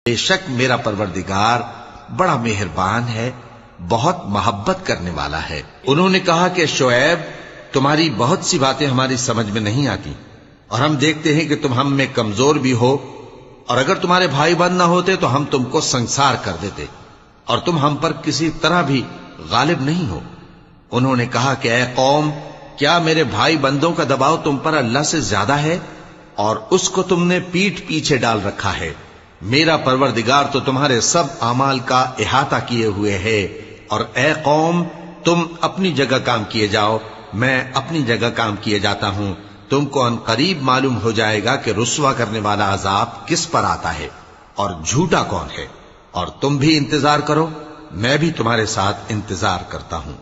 بے شک میرا پروردگار بڑا مہربان ہے، بہت محبت کرنے والا ہے۔ انہوں نے کہا کہ شعیب، تمہاری بہت سی باتیں ہماری سمجھ میں نہیں آتی، اور ہم دیکھتے ہیں کہ تم ہم میں کمزور بھی ہو، اور اگر تمہارے بھائی بند نہ ہوتے تو ہم تم کو سنسار کر دیتے، اور تم ہم پر کسی طرح بھی غالب نہیں ہو۔ انہوں نے کہا کہ اے قوم، کیا میرے بھائی بندوں کا دباؤ تم پر اللہ سے زیادہ ہے، اور اس کو تم نے پیٹھ پیچھے ڈال رکھا ہے؟ میرا پروردگار تو تمہارے سب اعمال کا احاطہ کیے ہوئے ہے۔ اور اے قوم، تم اپنی جگہ کام کیے جاؤ، میں اپنی جگہ کام کیے جاتا ہوں۔ تم کو ان قریب معلوم ہو جائے گا کہ رسوا کرنے والا عذاب کس پر آتا ہے اور جھوٹا کون ہے۔ اور تم بھی انتظار کرو، میں بھی تمہارے ساتھ انتظار کرتا ہوں۔